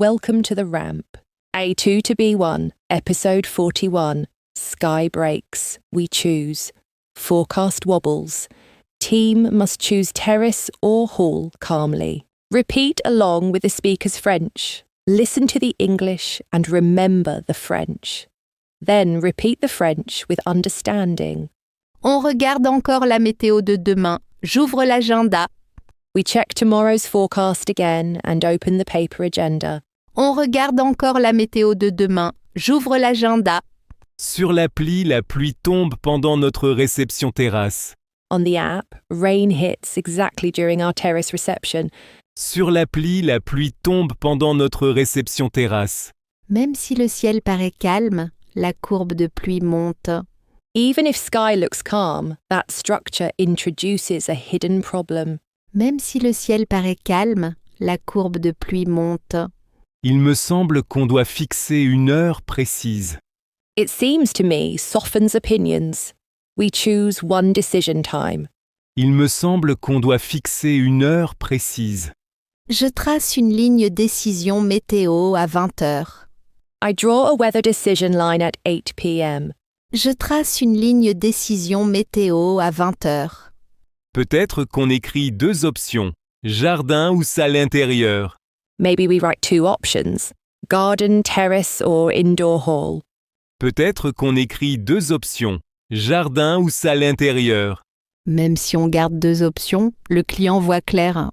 Welcome to the ramp. A2 to B1, episode 41. Sky breaks. We choose. Forecast wobbles. Team must choose terrace or hall calmly. Repeat along with the speaker's French. Listen to the English and remember the French. Then repeat the French with understanding. On regarde encore la météo de demain. J'ouvre l'agenda. We check tomorrow's forecast again and open the paper agenda. On regarde encore la météo de demain. J'ouvre l'agenda. Sur l'appli, la pluie tombe pendant notre réception terrasse. On the app, rain hits exactly during our terrace reception. Sur l'appli, la pluie tombe pendant notre réception terrasse. Même si le ciel paraît calme, la courbe de pluie monte. Even if sky looks calm, that structure introduces a hidden problem. Même si le ciel paraît calme, la courbe de pluie monte. Il me semble qu'on doit fixer une heure précise. It seems to me softens opinions. We choose one decision time. Il me semble qu'on doit fixer une heure précise. Je trace une ligne décision météo à 20 heures. I draw a weather decision line at 8 p.m. Je trace une ligne décision météo à 20 heures. Peut-être qu'on écrit deux options, jardin ou salle intérieure. Maybe we write two options, garden, terrace or indoor hall. Peut-être qu'on écrit deux options, jardin ou salle intérieure. Même si on garde deux options, le client voit clair.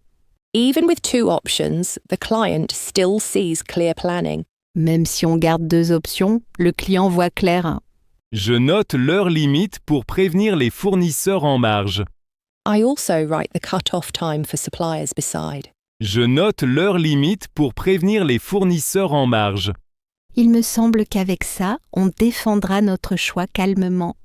Even with two options, the client still sees clear planning. Même si on garde deux options, le client voit clair. Je note l'heure limite pour prévenir les fournisseurs en marge. I also write the cut-off time for suppliers beside. Je note l'heure limite pour prévenir les fournisseurs en marge. Il me semble qu'avec ça, on défendra notre choix calmement.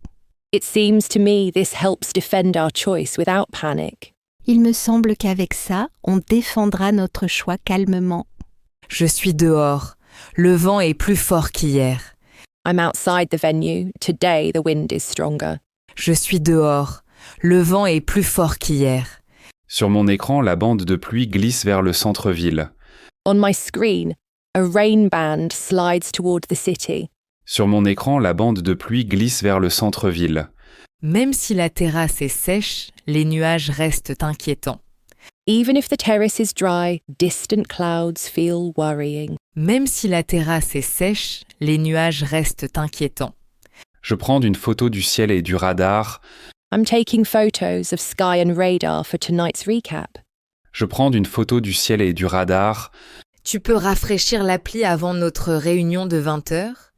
It seems to me this helps defend our choice without panic. Il me semble qu'avec ça, on défendra notre choix calmement. Je suis dehors. Le vent est plus fort qu'hier. I'm outside the venue. Today the wind is stronger. Je suis dehors. Le vent est plus fort qu'hier. Sur mon écran, la bande de pluie glisse vers le centre-ville. On my screen, a rain band slides toward the city. Sur mon écran, la bande de pluie glisse vers le centre-ville. Même si la terrasse est sèche, les nuages restent inquiétants. Even if the terrace is dry, distant clouds feel worrying. Même si la terrasse est sèche, les nuages restent inquiétants. Je prends une photo du ciel et du radar. I'm taking photos of sky and radar for tonight's recap. Je prends une photo du ciel et du radar. Tu peux rafraîchir l'appli avant notre réunion de 20 heures?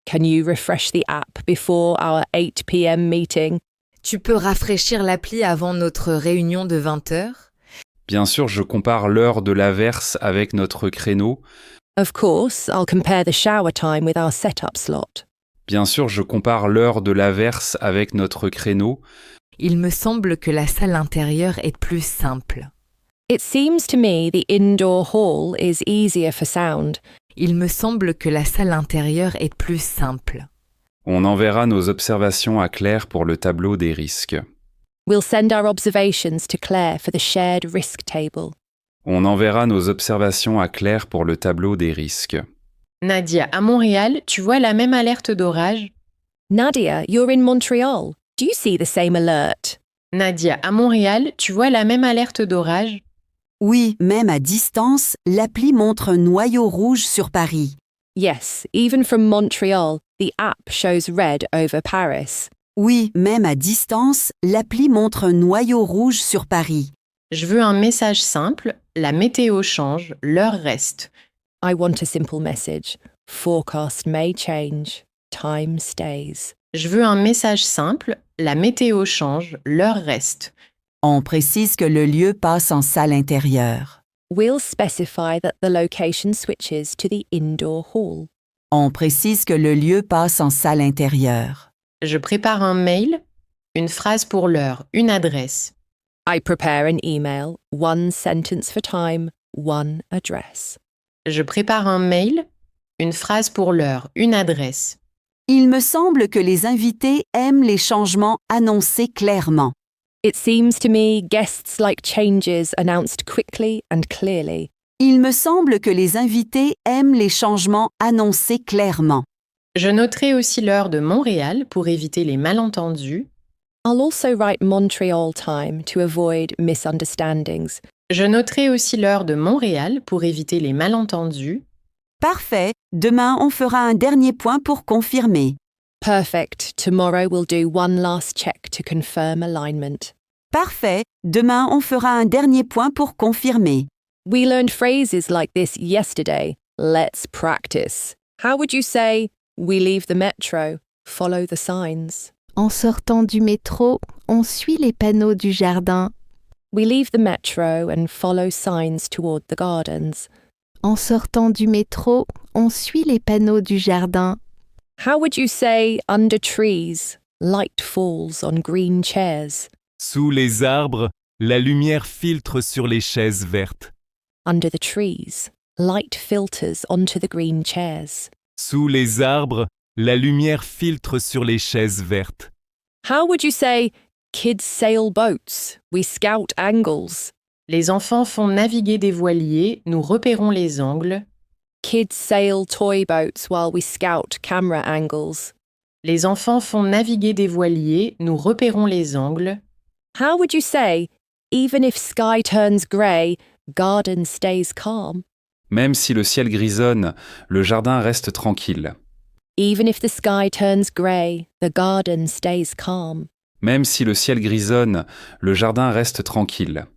Can you refresh the app before our 8 p.m. meeting? Tu peux rafraîchir l'appli avant notre réunion de 20 heures? Bien sûr, je compare l'heure de l'averse avec notre créneau. Of course, I'll compare the shower time with our setup slot. Bien sûr, je compare l'heure de l'averse avec notre créneau. Il me semble que la salle intérieure est plus simple. It seems to me the indoor hall is easier for sound. Il me semble que la salle intérieure est plus simple. On enverra nos observations à Claire pour le tableau des risques. We'll send our observations to Claire for the shared risk table. On enverra nos observations à Claire pour le tableau des risques. Nadia, à Montréal, tu vois la même alerte d'orage? Nadia, you're in Montreal. Do you see the same alert? Nadia, à Montréal, tu vois la même alerte d'orage? Oui, même à distance, l'appli montre un noyau rouge sur Paris. Yes, even from Montreal, the app shows red over Paris. Oui, même à distance, l'appli montre un noyau rouge sur Paris. Je veux un message simple, la météo change, l'heure reste. I want a simple message. Forecast may change. Time stays. Je veux un message simple, la météo change, l'heure reste. On précise que le lieu passe en salle intérieure. We'll specify that the location switches to the indoor hall. On précise que le lieu passe en salle intérieure. Je prépare un mail, une phrase pour l'heure, une adresse. I prepare an email, one sentence for time, one address. Je prépare un mail, une phrase pour l'heure, une adresse. Il me semble que les invités aiment les changements annoncés clairement. It seems to me guests like changes announced quickly and clearly. Il me semble que les invités aiment les changements annoncés clairement. Je noterai aussi l'heure de Montréal pour éviter les malentendus. I'll also write Montreal time to avoid misunderstandings. Je noterai aussi l'heure de Montréal pour éviter les malentendus. Parfait, demain on fera un dernier point pour confirmer. Perfect. Tomorrow we'll do one last check to confirm alignment. Parfait, demain on fera un dernier point pour confirmer. We learned phrases like this yesterday. Let's practice. How would you say, we leave the metro, follow the signs? En sortant du métro, on suit les panneaux du jardin. We leave the metro and follow signs toward the gardens. En sortant du métro, on suit les panneaux du jardin. How would you say, under trees, light falls on green chairs? Sous les arbres, la lumière filtre sur les chaises vertes. Under the trees, light filters onto the green chairs. Sous les arbres, la lumière filtre sur les chaises vertes. How would you say, kids sail boats, we scout angles? Les enfants font naviguer des voiliers, nous repérons les angles. Kids sail toy boats while we scout camera angles. Les enfants font naviguer des voiliers, nous repérons les angles. How would you say, even if sky turns grey, garden stays calm? Même si le ciel grisonne, le jardin reste tranquille. Even if the sky turns grey, the garden stays calm. Même si le ciel grisonne, le jardin reste tranquille.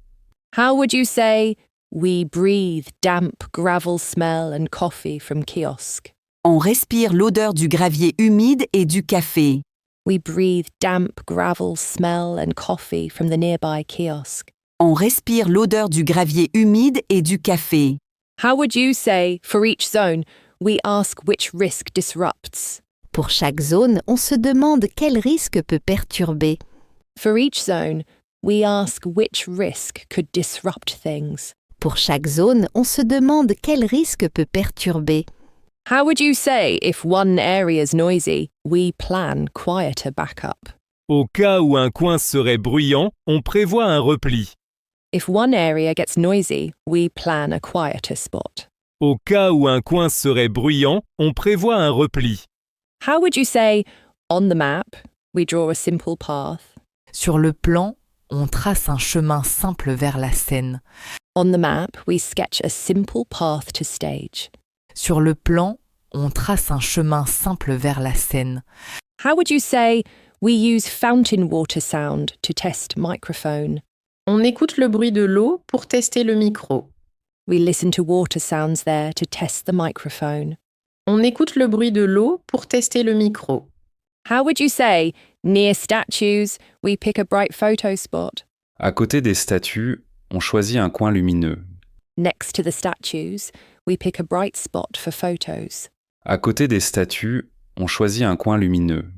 How would you say, we breathe damp gravel smell and coffee from kiosk? On respire l'odeur du gravier humide et du café. We breathe damp gravel smell and coffee from the nearby kiosk. On respire l'odeur du gravier humide et du café. How would you say, for each zone, we ask which risk disrupts? Pour chaque zone, on se demande quel risque peut perturber. For each zone, we ask which risk could disrupt things. Pour chaque zone, on se demande quel risque peut perturber. How would you say, if one area's noisy, we plan quieter backup? Au cas où un coin serait bruyant, on prévoit un repli. If one area gets noisy, we plan a quieter spot. Au cas où un coin serait bruyant, on prévoit un repli. How would you say, on the map, we draw a simple path? Sur le plan, on trace un chemin simple vers la scène. On the map, we sketch a simple path to stage. Sur le plan, on trace un chemin simple vers la scène. How would you say, we use fountain water sound to test microphone? On écoute le bruit de l'eau pour tester le micro. We listen to water sounds there to test the microphone. On écoute le bruit de l'eau pour tester le micro. How would you say, near statues, we pick a bright photo spot? À côté des statues, on choisit un coin lumineux. Next to the statues, we pick a bright spot for photos. À côté des statues, on choisit un coin lumineux.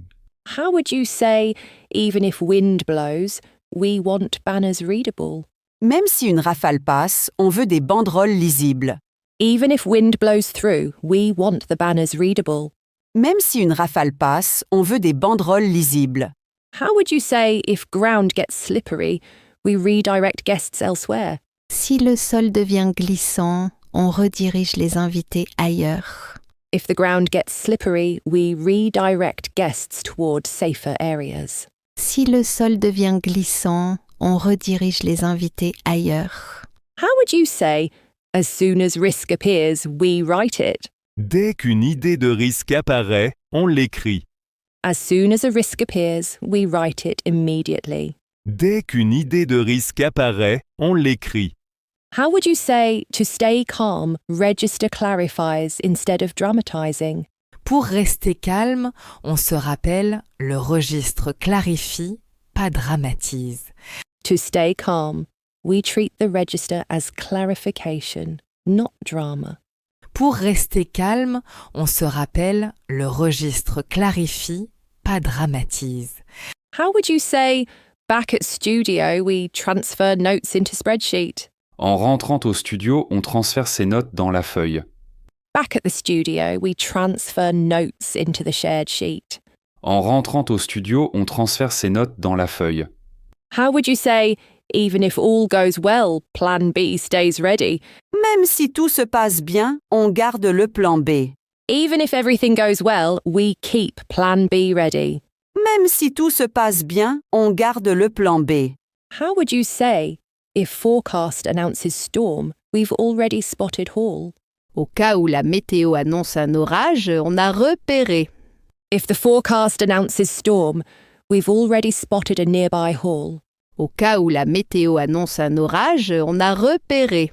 How would you say, even if wind blows, we want banners readable? Même si une rafale passe, on veut des banderoles lisibles. Even if wind blows through, we want the banners readable. Même si une rafale passe, on veut des banderoles lisibles. How would you say, if ground gets slippery, we redirect guests elsewhere? Si le sol devient glissant, on redirige les invités ailleurs. If the ground gets slippery, we redirect guests toward safer areas. Si le sol devient glissant, on redirige les invités ailleurs. How would you say, as soon as risk appears, we write it? Dès qu'une idée de risque apparaît, on l'écrit. As soon as a risk appears, we write it immediately. Dès qu'une idée de risque apparaît, on l'écrit. How would you say, to stay calm, register clarifies instead of dramatizing? Pour rester calme, on se rappelle, le registre clarifie, pas dramatise. To stay calm, we treat the register as clarification, not drama. Pour rester calme, on se rappelle, le registre clarifie, pas dramatise. How would you say, back at studio, we transfer notes into spreadsheet? En rentrant au studio, on transfère ses notes dans la feuille. Back at the studio, we transfer notes into the shared sheet. En rentrant au studio, on transfère ses notes dans la feuille. How would you say, Even if all goes well, plan B stays ready. Même si tout se passe bien, on garde le plan B. Even if everything goes well, we keep plan B ready. Même si tout se passe bien, on garde le plan B. How would you say, if forecast announces storm, we've already spotted Hall? Au cas où la météo annonce un orage, on a repéré. If the forecast announces storm, we've already spotted a nearby Hall. Au cas où la météo annonce un orage, on a repéré.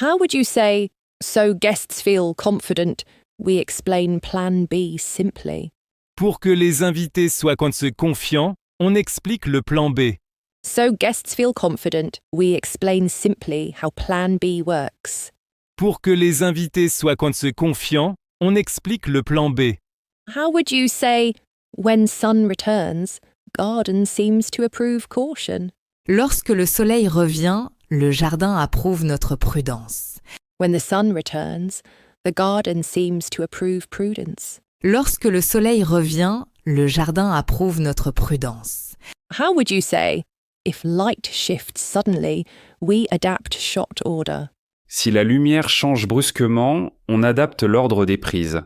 How would you say, so guests feel confident, we explain plan B simply? Pour que les invités soient confiants, on explique le plan B. So guests feel confident, we explain simply how plan B works. Pour que les invités soient confiants, on explique le plan B. How would you say, when sun returns, garden seems to approve caution? Lorsque le soleil revient, le jardin approuve notre prudence. When the sun returns, the garden seems to approve prudence. Lorsque le soleil revient, le jardin approuve notre prudence. How would you say, if light shifts suddenly, we adapt shot order? Si la lumière change brusquement, on adapte l'ordre des prises.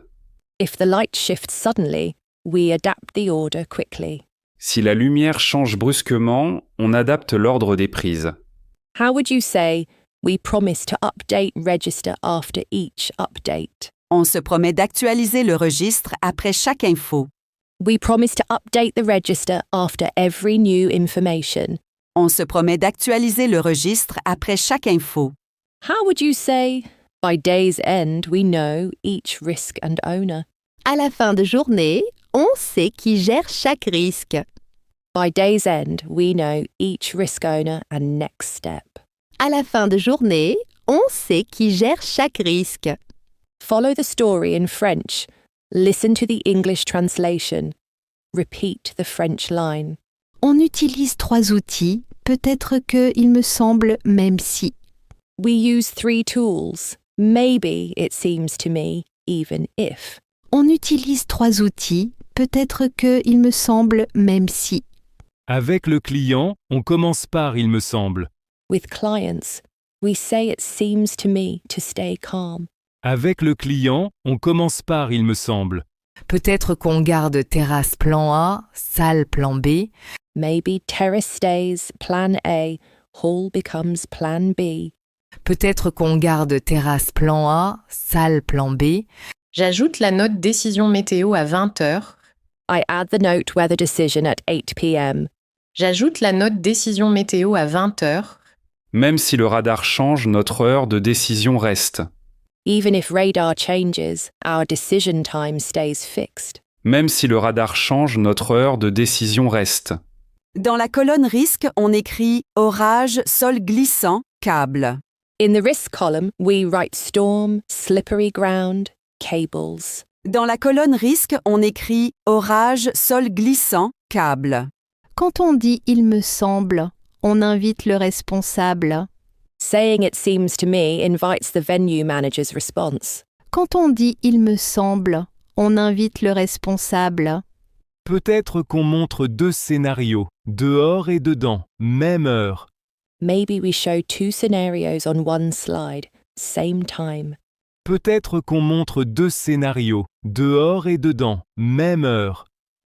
If the light shifts suddenly, we adapt the order quickly. Si la lumière change brusquement, on adapte l'ordre des prises. How would you say, we promise to update register after each update? On se promet d'actualiser le registre après chaque info. We promise to update the register after every new information. On se promet d'actualiser le registre après chaque info. How would you say, by day's end, we know each risk and owner? À la fin de journée, on sait qui gère chaque risque. By day's end, we know each risk owner and next step. À la fin de journée, on sait qui gère chaque risque. Follow the story in French. Listen to the English translation. Repeat the French line. On utilise 3 outils, peut-être que, il me semble, même si. We use 3 tools. Maybe, it seems to me, even if. On utilise 3 outils, peut-être que, il me semble, même si. Avec le client, on commence par il me semble. With clients, we say it seems to me to stay calm. Avec le client, on commence par il me semble. Peut-être qu'on garde terrasse plan A, salle plan B. Maybe terrace stays plan A, hall becomes plan B. Peut-être qu'on garde terrasse plan A, salle plan B. J'ajoute la note décision météo à 20h. I add the note weather decision at 8 p.m. J'ajoute la note décision météo à 20h. Même si le radar change, notre heure de décision reste. Even if radar changes, our decision time stays fixed. Même si le radar change, notre heure de décision reste. Dans la colonne risque, on écrit orage, sol glissant, câble. In the risk column, we write storm, slippery ground, cables. Dans la colonne risque, on écrit orage, sol glissant, câble. Quand on dit « il me semble », on invite le responsable. Saying it seems to me invites the venue manager's response. Quand on dit « il me semble », on invite le responsable. Peut-être qu'on montre 2 scénarios, dehors et dedans, même heure. Maybe we show 2 scenarios on one slide, same time. Peut-être qu'on montre 2 scénarios, dehors et dedans, même heure.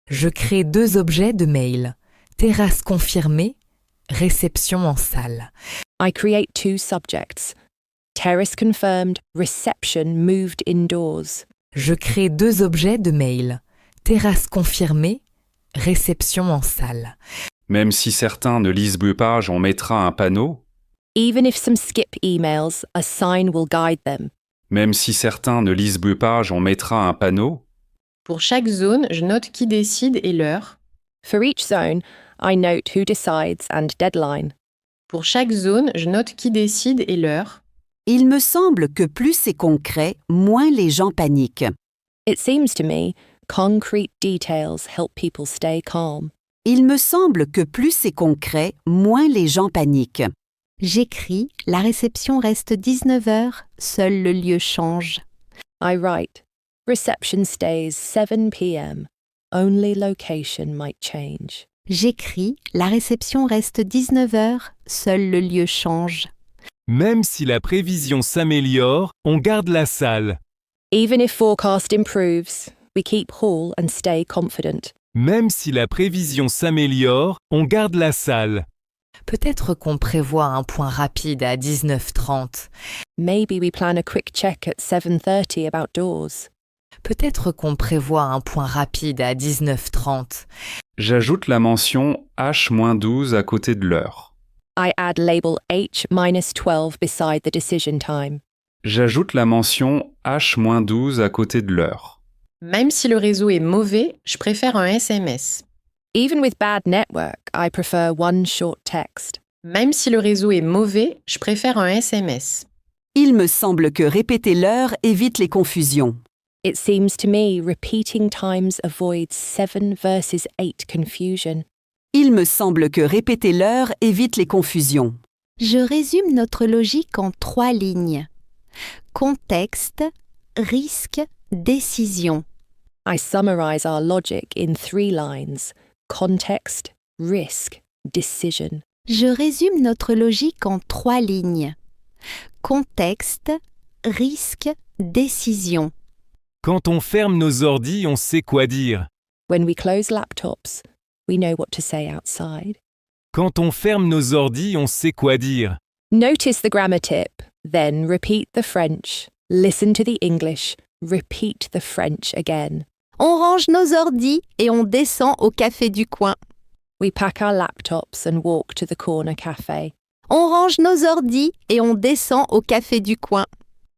Je crée 2 objets de mail. Terrasse confirmée, réception en salle. I create 2 subjects. Terrace confirmed, reception moved indoors. Je crée 2 objets de mail. Terrasse confirmée, réception en salle. Même si certains ne lisent pas, on mettra un panneau. Even if some skip emails, a sign will guide them. Même si certains ne lisent pas, on mettra un panneau. Pour chaque zone, je note qui décide et l'heure. For each zone, I note who decides and deadline. Pour chaque zone, je note qui décide et l'heure. Il me semble que plus c'est concret, moins les gens paniquent. It seems to me, concrete details help people stay calm. Il me semble que plus c'est concret, moins les gens paniquent. J'écris « La réception reste 19h, seul le lieu change ». I write, reception stays 7 p.m. Only location might change. J'écris, la réception reste 19 heures, seul le lieu change. Même si la prévision s'améliore, on garde la salle. Even if forecast improves, we keep hall and stay confident. Même si la prévision s'améliore, on garde la salle. Peut-être qu'on prévoit un point rapide à 19h30. Maybe we plan a quick check at 7:30 about doors. Peut-être qu'on prévoit un point rapide à 19h30. J'ajoute la mention H-12 à côté de l'heure. I add label H-12 beside the decision time. J'ajoute la mention H-12 à côté de l'heure. Même si le réseau est mauvais, je préfère un SMS. Even with bad network, I prefer one short text. Même si le réseau est mauvais, je préfère un SMS. Il me semble que répéter l'heure évite les confusions. It seems to me repeating times avoids 7 versus 8 confusion. Il me semble que répéter l'heure évite les confusions. Je résume notre logique en 3 lignes. Contexte, risque, décision. I summarize our logic in 3 lines: context, risk, decision. Je résume notre logique en 3 lignes. Contexte, risque, décision. Quand on ferme nos ordis, on sait quoi dire. When we close laptops, we know what to say outside. Quand on ferme nos ordis, on sait quoi dire. Notice the grammar tip, then repeat the French. Listen to the English, repeat the French again. On range nos ordis et on descend au café du coin. We pack our laptops and walk to the corner cafe. On range nos ordis et on descend au café du coin.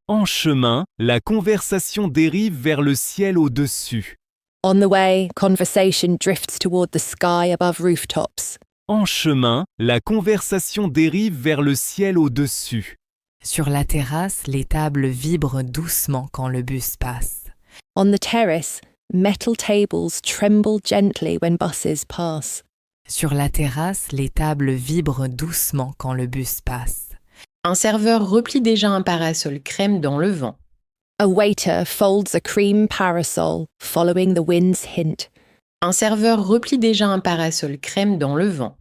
En chemin, la conversation dérive vers le ciel au-dessus. On the way, conversation drifts toward the sky above rooftops. En chemin, la conversation dérive vers le ciel au-dessus. Sur la terrasse, les tables vibrent doucement quand le bus passe. On the terrace, metal tables tremble gently when buses pass. Sur la terrasse, les tables vibrent doucement quand le bus passe. Un serveur replie déjà un parasol crème dans le vent. A waiter folds a cream parasol, following the wind's hint. Un serveur replie déjà un parasol crème dans le vent.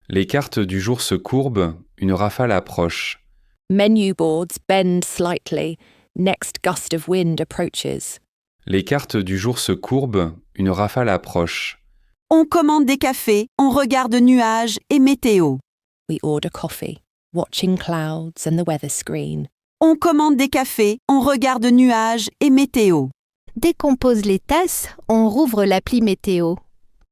Les cartes du jour se courbent, une rafale approche. Menu boards bend slightly. Next gust of wind approaches. Les cartes du jour se courbent, une rafale approche. On commande des cafés, on regarde nuages et météo. We order coffee, watching clouds and the weather screen. On commande des cafés, on regarde nuages et météo. Dès qu'on pose les tasses, on rouvre l'appli météo.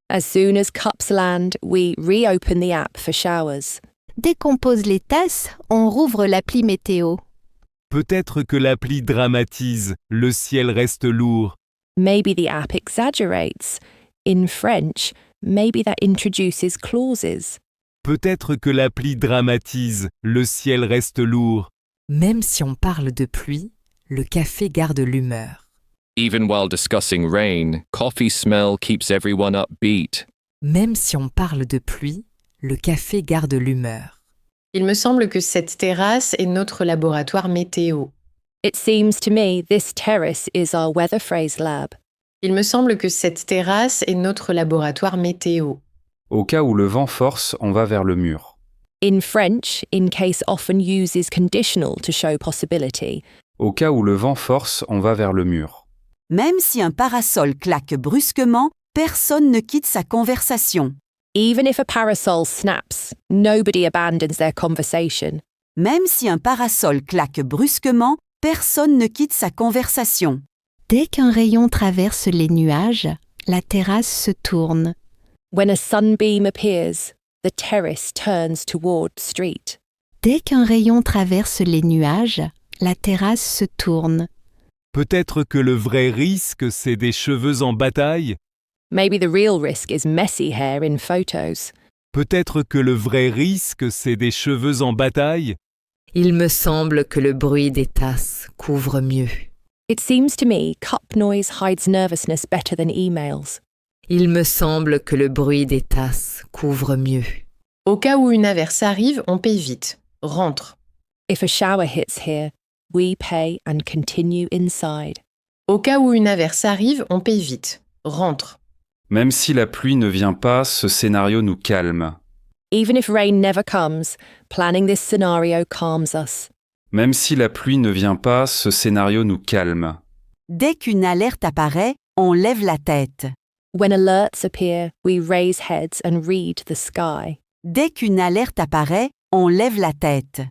As soon as cups land, we reopen the app for showers. Dès qu'on pose les tasses, on rouvre l'appli météo. Peut-être que l'appli dramatise, le ciel reste lourd. Maybe the app exaggerates. In French, maybe that introduces clauses. Peut-être que l'appli dramatise, le ciel reste lourd. Même si on parle de pluie, le café garde l'humeur. Even while discussing rain, coffee smell keeps everyone upbeat. Même si on parle de pluie, le café garde l'humeur. Il me semble que cette terrasse est notre laboratoire météo. It seems to me this terrace is our weather phrase lab. Il me semble que cette terrasse est notre laboratoire météo. Au cas où le vent force, on va vers le mur. In French, in case often uses conditional to show possibility. Au cas où le vent force, on va vers le mur. Même si un parasol claque brusquement, personne ne quitte sa conversation. Even if a parasol snaps, nobody abandons their conversation. Même si un parasol claque brusquement, personne ne quitte sa conversation. Dès qu'un rayon traverse les nuages, la terrasse se tourne. When a sunbeam appears, the terrace turns toward street. Dès qu'un rayon traverse les nuages, la terrasse se tourne. Peut-être que le vrai risque, c'est des cheveux en bataille. Maybe the real risk is messy hair in photos. Peut-être que le vrai risque, c'est des cheveux en bataille. Il me semble que le bruit des tasses couvre mieux. It seems to me cup noise hides nervousness better than emails. Il me semble que le bruit des tasses couvre mieux. Au cas où une averse arrive, on paye vite. Rentre. If a shower hits here, we pay and continue inside. Au cas où une averse arrive, on paye vite. Rentre. Même si la pluie ne vient pas, ce scénario nous calme. Even if rain never comes, planning this scenario calms us. Même si la pluie ne vient pas, ce scénario nous calme. Dès qu'une alerte apparaît, on lève la tête. When alerts appear, we raise heads and read the sky. Dès qu'une alerte apparaît, on lève la tête.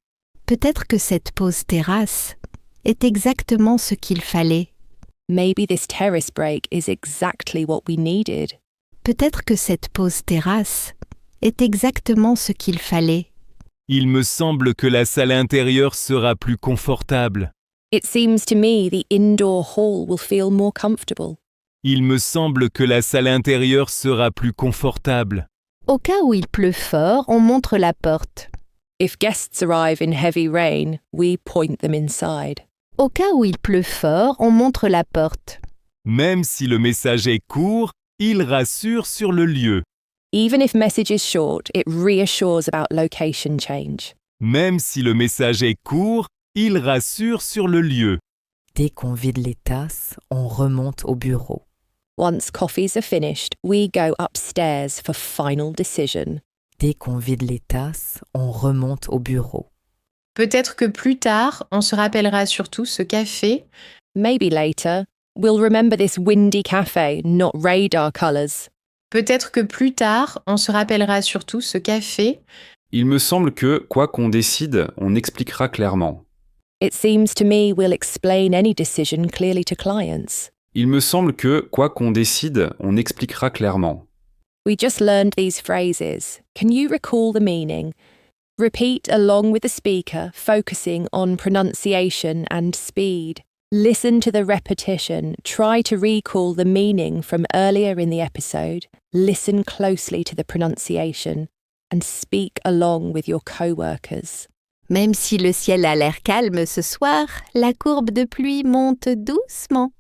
Peut-être que cette pause terrasse est exactement ce qu'il fallait. Maybe this terrace break is exactly what we needed. Peut-être que cette pause terrasse est exactement ce qu'il fallait. Il me semble que la salle intérieure sera plus confortable. It seems to me the indoor hall will feel more comfortable. Il me semble que la salle intérieure sera plus confortable. Au cas où il pleut fort, on montre la porte. If guests arrive in heavy rain, we point them inside. Au cas où il pleut fort, on montre la porte. Même si le message est court, il rassure sur le lieu. Even if message is short, it reassures about location change. Même si le message est court, il rassure sur le lieu. Dès qu'on vide les tasses, on remonte au bureau. Once coffees are finished, we go upstairs for final decision. Dès qu'on vide les tasses, on remonte au bureau. Peut-être que plus tard, on se rappellera surtout ce café. Maybe later, we'll remember this windy cafe, not radar colours. Peut-être que plus tard, on se rappellera surtout ce café. Il me semble que, quoi qu'on décide, on expliquera clairement. It seems to me we'll explain any decision clearly to clients. Il me semble que, quoi qu'on décide, on expliquera clairement. We just learned these phrases. Can you recall the meaning? Repeat along with the speaker, focusing on pronunciation and speed. Listen to the repetition. Try to recall the meaning from earlier in the episode. Listen closely to the pronunciation and speak along with your co-workers. Même si le ciel a l'air calme ce soir, la courbe de pluie monte doucement.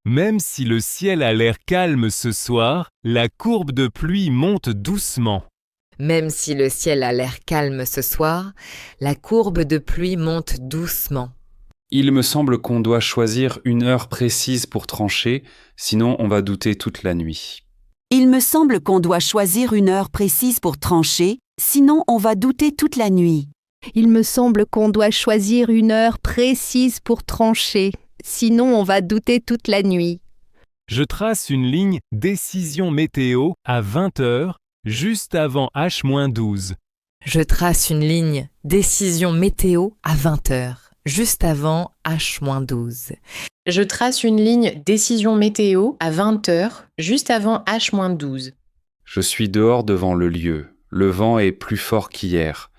Même si le ciel a l'air calme ce soir, la courbe de pluie monte doucement. Même si le ciel a l'air calme ce soir, la courbe de pluie monte doucement. Il me semble qu'on doit choisir une heure précise pour trancher, sinon on va douter toute la nuit. Il me semble qu'on doit choisir une heure précise pour trancher, sinon on va douter toute la nuit. Il me semble qu'on doit choisir une heure précise pour trancher, sinon on va douter toute la nuit. Je trace une ligne décision météo à 20h, juste avant H-12. Je trace une ligne décision météo à 20h, juste avant H-12. Je trace une ligne décision météo à 20h, juste avant H-12. Je suis dehors devant le lieu. Le vent est plus fort qu'hier.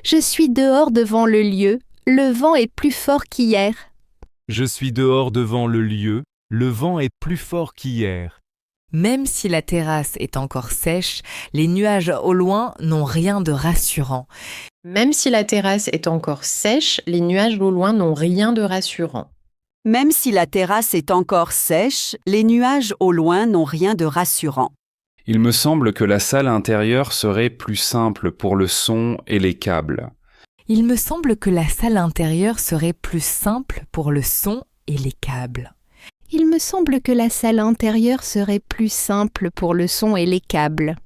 Je suis dehors devant le lieu, le vent est plus fort qu'hier. Je suis dehors devant le lieu, le vent est plus fort qu'hier. Même si la terrasse est encore sèche, les nuages au loin n'ont rien de rassurant. Même si la terrasse est encore sèche, les nuages au loin n'ont rien de rassurant. Même si la terrasse est encore sèche, les nuages au loin n'ont rien de rassurant. Il me semble que la salle intérieure serait plus simple pour le son et les câbles. Il me semble que la salle intérieure serait plus simple pour le son et les câbles. Il me semble que la salle intérieure serait plus simple pour le son et les câbles.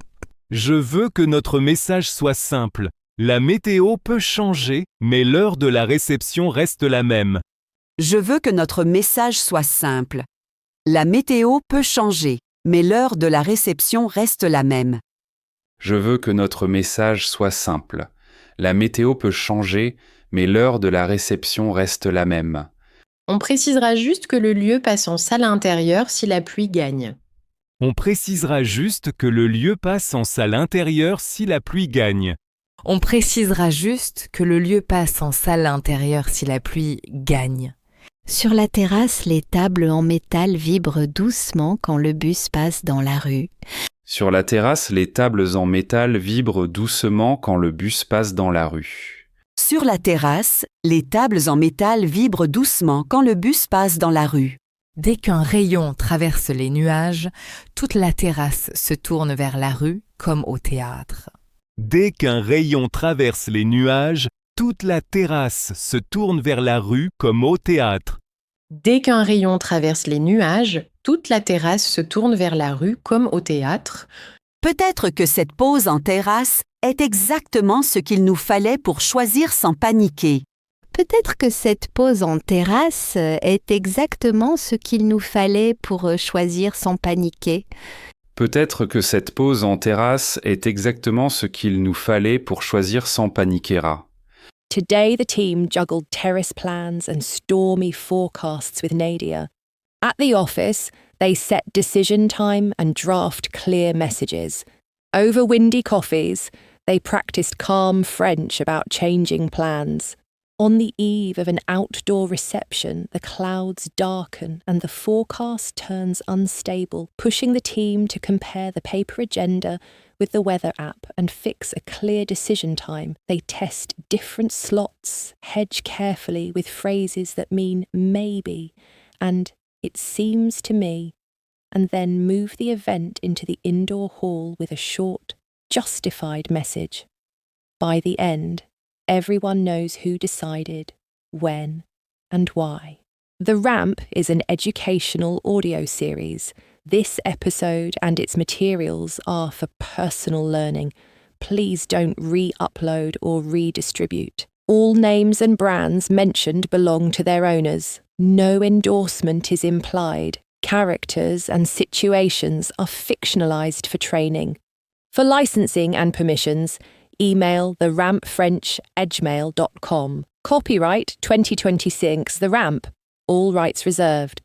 Je veux que notre message soit simple. La météo peut changer, mais l'heure de la réception reste la même. Je veux que notre message soit simple. La météo peut changer, mais l'heure de la réception reste la même. Je veux que notre message soit simple. La météo peut changer, mais l'heure de la réception reste la même. On précisera juste que le lieu passe en salle intérieure si la pluie gagne. On précisera juste que le lieu passe en salle intérieure si la pluie gagne. On précisera juste que le lieu passe en salle intérieure si la pluie gagne. Sur la terrasse, les tables en métal vibrent doucement quand le bus passe dans la rue. Sur la terrasse, les tables en métal vibrent doucement quand le bus passe dans la rue. Sur la terrasse, les tables en métal vibrent doucement quand le bus passe dans la rue. Dès qu'un rayon traverse les nuages, toute la terrasse se tourne vers la rue comme au théâtre. Dès qu'un rayon traverse les nuages, toute la terrasse se tourne vers la rue comme au théâtre. Dès qu'un rayon traverse les nuages, toute la terrasse se tourne vers la rue comme au théâtre. Peut-être que cette pause en terrasse est exactement ce qu'il nous fallait pour choisir sans paniquer. Peut-être que cette pause en terrasse est exactement ce qu'il nous fallait pour choisir sans paniquer. Peut-être que cette pause en terrasse est exactement ce qu'il nous fallait pour choisir sans paniquer. Today, the team juggled terrace plans and stormy forecasts with Nadia. At the office, they set decision time and draft clear messages. Over windy coffees, they practiced calm French about changing plans. On the eve of an outdoor reception, the clouds darken and the forecast turns unstable, pushing the team to compare the paper agenda with the weather app and fix a clear decision time. They test different slots, hedge carefully with phrases that mean maybe and it seems to me, and then move the event into the indoor hall with a short, justified message. By the end, everyone knows who decided, when, and why. The Ramp is an educational audio series. This episode and its materials are for personal learning. Please don't re-upload or redistribute. All names and brands mentioned belong to their owners. No endorsement is implied. Characters and situations are fictionalized for training. For licensing and permissions, email therampfrench@edgmail.com. Copyright 2026 The Ramp. All rights reserved.